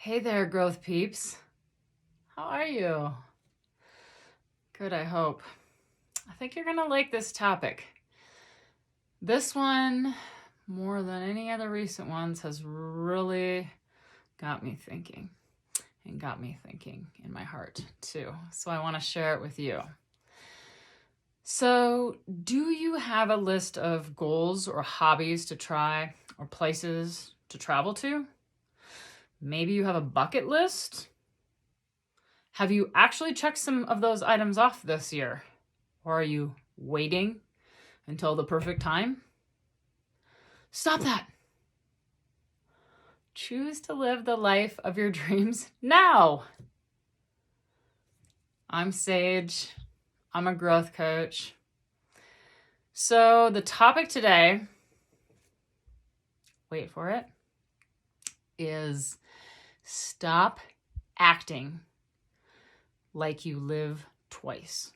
Hey there, growth peeps. How are you? Good, I hope. I think you're going to like this topic. This one, more than any other recent ones, has really got me thinking and got me thinking in my heart too. So I want to share it with you. So, do you have a list of goals or hobbies to try or places to travel to? Maybe you have a bucket list. Have you actually checked some of those items off this year? Or are you waiting until the perfect time? Stop that. Choose to live the life of your dreams now. I'm Sage. I'm a growth coach. So the topic today, wait for it, is stop acting like you live twice.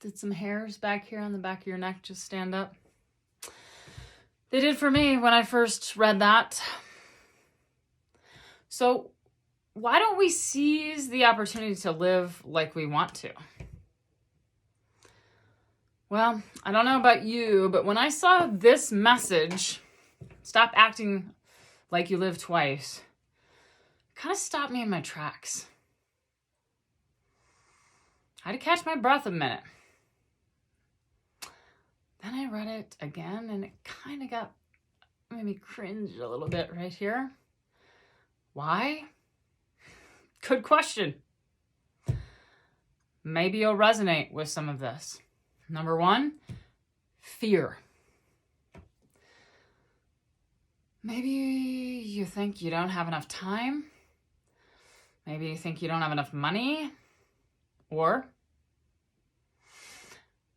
Did some hairs back here on the back of your neck just stand up? They did for me when I first read that. So why don't we seize the opportunity to live like we want to? Well, I don't know about you, but when I saw this message, stop acting like you live twice, it kind of stopped me in my tracks. I had to catch my breath a minute. Then I read it again and it kind of made me cringe a little bit right here. Why? Good question. Maybe you'll resonate with some of this. Number one, fear. Maybe you think you don't have enough time. Maybe you think you don't have enough money. Or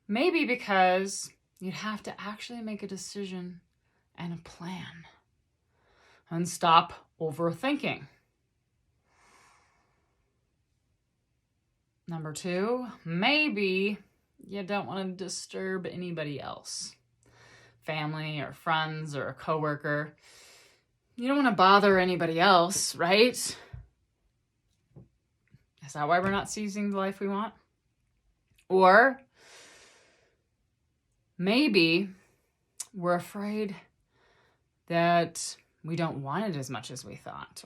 maybe because you'd have to actually make a decision and a plan and stop overthinking. Number two, maybe you don't want to disturb anybody else, family or friends or a coworker. You don't want to bother anybody else, right? Is that why we're not seizing the life we want? Or maybe we're afraid that we don't want it as much as we thought.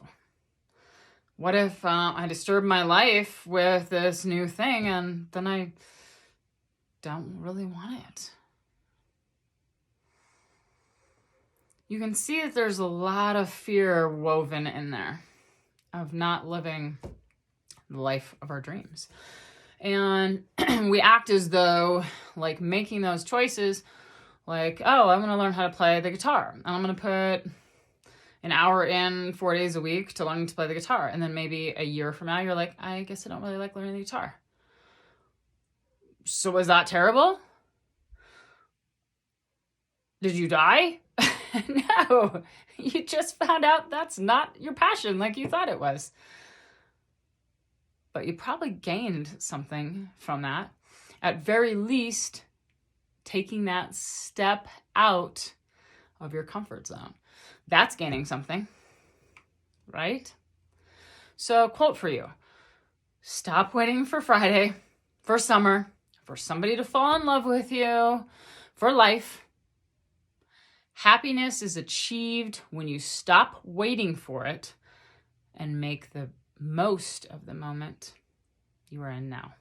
What if I disturb my life with this new thing and then I don't really want it? You can see that there's a lot of fear woven in there of not living the life of our dreams. And we act as though like making those choices, like, oh, I'm going to learn how to play the guitar. And I'm going to put an hour in 4 days a week to learn to play the guitar. And then maybe a year from now, you're like, I guess I don't really like learning the guitar. So was that terrible? Did you die? No, you just found out that's not your passion like you thought it was. But you probably gained something from that. At very least, taking that step out of your comfort zone. That's gaining something, right? So, quote for you. Stop waiting for Friday, for summer, for somebody to fall in love with you, for life. Happiness is achieved when you stop waiting for it and make the most of the moment you are in now.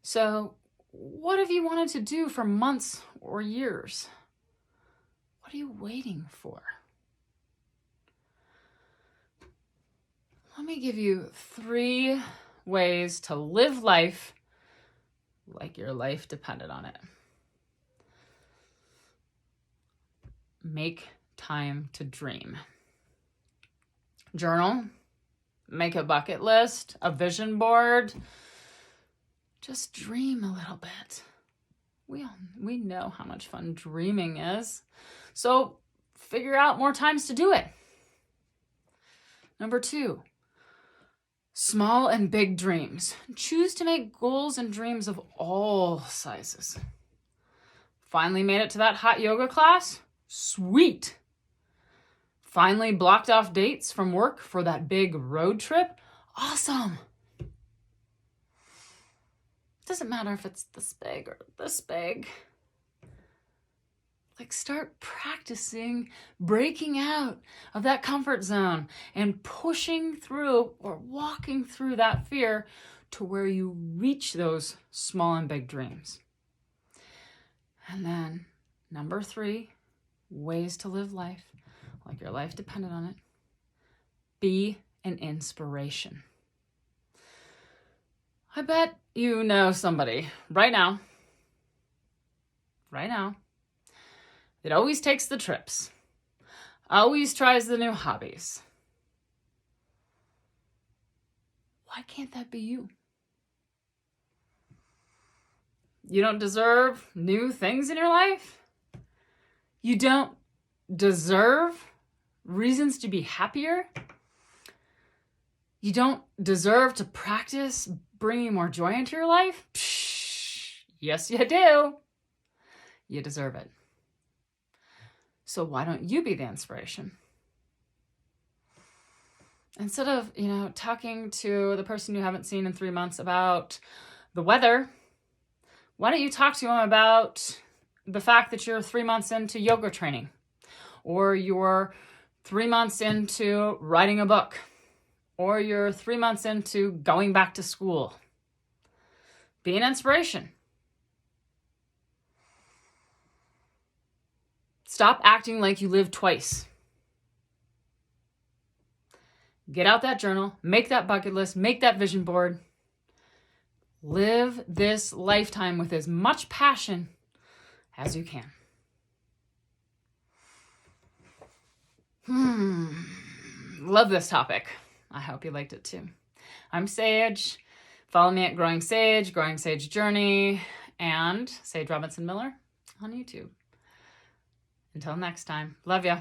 So, what have you wanted to do for months or years? What are you waiting for? Let me give you 3 ways to live life like your life depended on it. Make time to dream. Journal. Make a bucket list, a vision board. Just dream a little bit. We know how much fun dreaming is. So figure out more times to do it. Number 2, small and big dreams. Choose to make goals and dreams of all sizes. Finally made it to that hot yoga class? Sweet. Finally blocked off dates from work for that big road trip? Awesome. Doesn't matter if it's this big or this big. Like, start practicing breaking out of that comfort zone and pushing through or walking through that fear to where you reach those small and big dreams. And then number 3, ways to live life like your life depended on it. Be an inspiration. I bet you know somebody right now, that always takes the trips, always tries the new hobbies. Why can't that be you? You don't deserve new things in your life? You don't deserve reasons to be happier? You don't deserve to practice bringing more joy into your life? Psh, yes, you do. You deserve it. So why don't you be the inspiration? Instead of, talking to the person you haven't seen in 3 months about the weather, why don't you talk to them about the fact that you're 3 months into yoga training, or you're 3 months into writing a book, or you're 3 months into going back to school? Be an inspiration. Stop acting like you live twice. Get out that journal, make that bucket list, make that vision board. Live this lifetime with as much passion as you can. Love this topic. I hope you liked it too. I'm Sage. Follow me at Growing Sage, Growing Sage Journey, and Sage Robinson Miller on YouTube. Until next time, love ya.